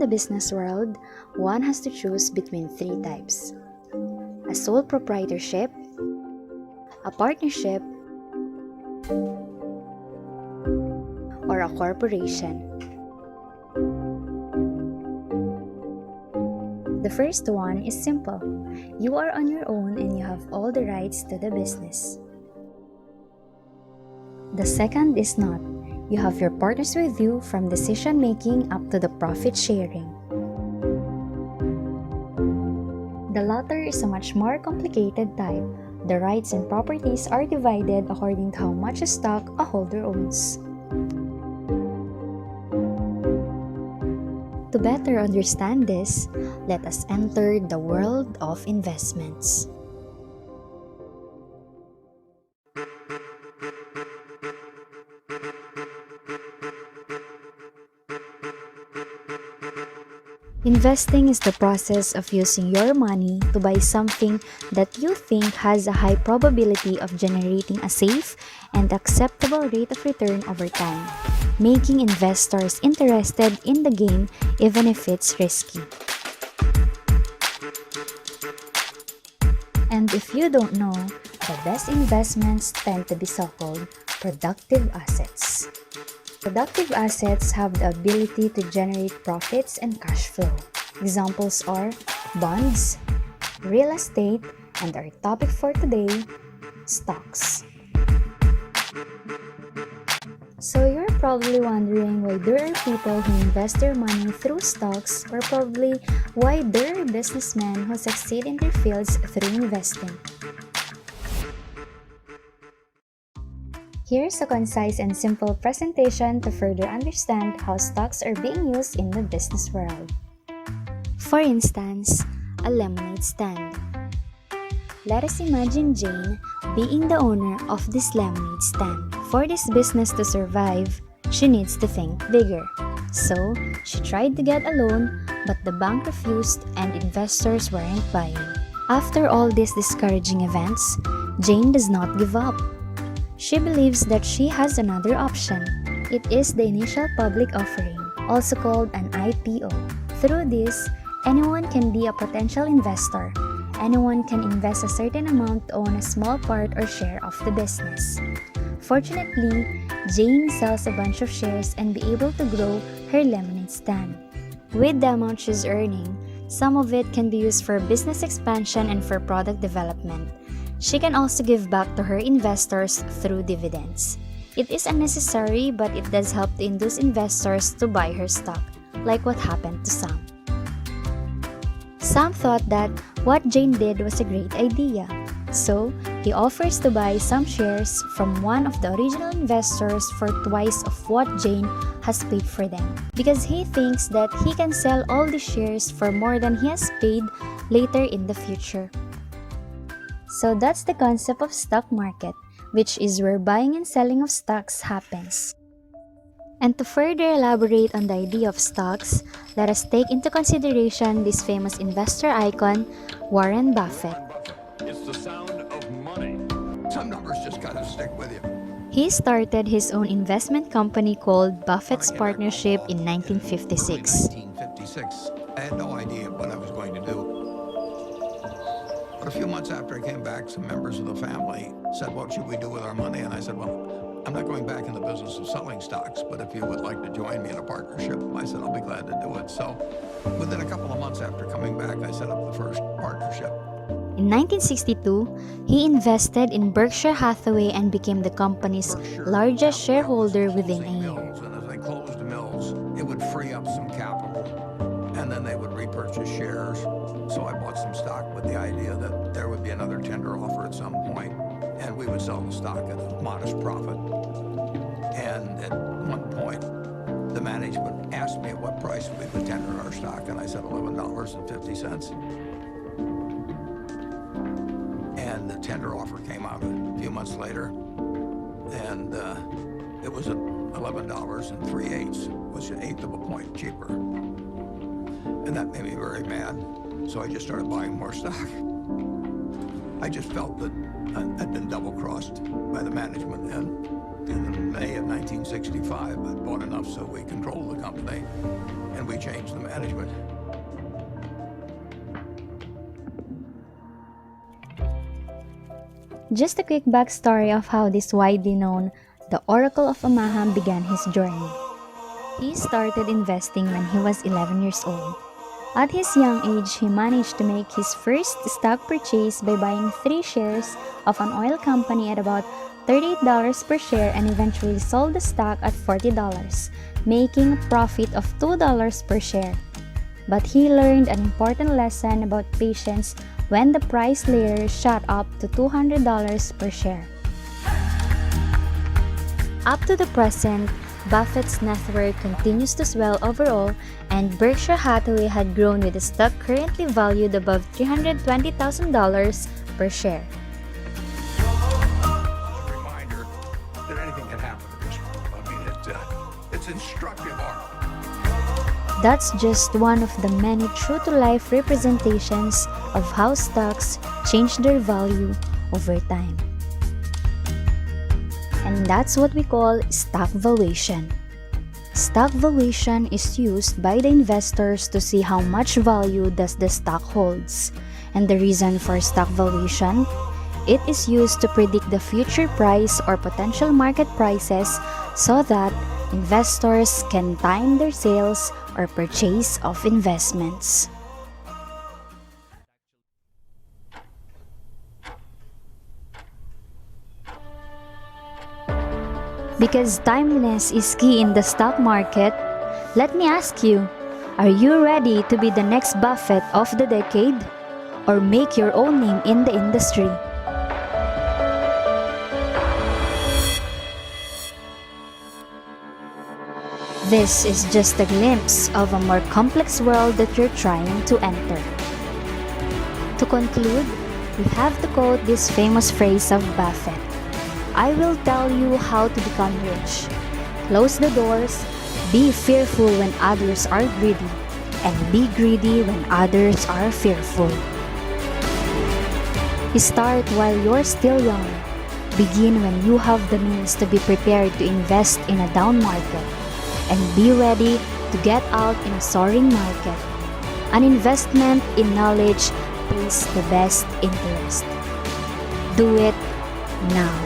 the business world, one has to choose between three types: a sole proprietorship, a partnership, or a corporation. The first one is simple. You are on your own and you have all the rights to the business. The second is not. You have your partners with you from decision making up to the profit sharing. The latter is a much more complicated type. The rights and properties are divided according to how much stock a holder owns. To better understand this, let us enter the world of investments. Investing is the process of using your money to buy something that you think has a high probability of generating a safe and acceptable rate of return over time, making investors interested in the game even if it's risky. And if you don't know, the best investments tend to be so-called productive assets. Productive assets have the ability to generate profits and cash flow. Examples are bonds, real estate, and our topic for today, stocks. So you're probably wondering why there are people who invest their money through stocks, or probably why there are businessmen who succeed in their fields through investing. Here's a concise and simple presentation to further understand how stocks are being used in the business world. For instance, a lemonade stand. Let us imagine Jane being the owner of this lemonade stand. For this business to survive, she needs to think bigger. So, she tried to get a loan, but the bank refused and investors weren't buying. After all these discouraging events, Jane does not give up. She believes that she has another option. It is the initial public offering, also called an IPO. Through this, anyone can be a potential investor. Anyone can invest a certain amount to own a small part or share of the business. Fortunately, Jane sells a bunch of shares and be able to grow her lemonade stand. With the amount she's earning, some of it can be used for business expansion and for product development. She can also give back to her investors through dividends. It is unnecessary, but it does help to induce investors to buy her stock, like what happened to Sam. Sam thought that what Jane did was a great idea, so he offers to buy some shares from one of the original investors for twice of what Jane has paid for them, because he thinks that he can sell all the shares for more than he has paid later in the future. So that's the concept of stock market, which is where buying and selling of stocks happens. And to further elaborate on the idea of stocks, let us take into consideration this famous investor icon, Warren Buffett. It's the sound of money. Some numbers just gotta stick with you. He started his own investment company called Buffett's Partnership in 1956. I had no idea what I was going to do. But a few months after I came back, some members of the family said, what should we do with our money? And I said, well, I'm not going back in the business of selling stocks, but if you would like to join me in a partnership, I said, I'll be glad to do it. So within a couple of months after coming back, I set up the first partnership. In 1962, he invested in Berkshire Hathaway and became the company's largest shareholder within a year. And as they closed the mills, it would free up some capital, and then they would repurchase shares. So I bought some stock with the idea that there would be another tender offer at some point, and we would sell the stock at a modest profit. And at one point, the management asked me at what price we would tender our stock, and I said $11.50. And the tender offer came out a few months later, and it was at $11.03, which is an eighth of a point cheaper. And that made me very mad. So I just started buying more stock. I just felt that I'd been double-crossed by the management, and in May of 1965, but bought enough so we controlled the company, and we changed the management. Just a quick backstory of how this widely known, the Oracle of Omaha began his journey. He started investing when he was 11 years old. At his young age, he managed to make his first stock purchase by buying 3 shares of an oil company at about $38 per share and eventually sold the stock at $40, making a profit of $2 per share. But he learned an important lesson about patience when the price later shot up to $200 per share. Up to the present, Buffett's net worth continues to swell overall, and Berkshire Hathaway had grown with the stock currently valued above $320,000 per share. A reminder that anything can happen in this world. I mean, it's instructive art. That's just one of the many true-to-life representations of how stocks change their value over time. And that's what we call stock valuation. Stock valuation is used by the investors to see how much value does the stock holds. And the reason for stock valuation, it is used to predict the future price or potential market prices so that investors can time their sales or purchase of investments. Because timeliness is key in the stock market, let me ask you, are you ready to be the next Buffett of the decade or make your own name in the industry? This is just a glimpse of a more complex world that you're trying to enter. To conclude, we have to quote this famous phrase of Buffett: I will tell you how to become rich. Close the doors, be fearful when others are greedy, and be greedy when others are fearful. Start while you're still young. Begin when you have the means to be prepared to invest in a down market, and be ready to get out in a soaring market. An investment in knowledge pays the best interest. Do it now.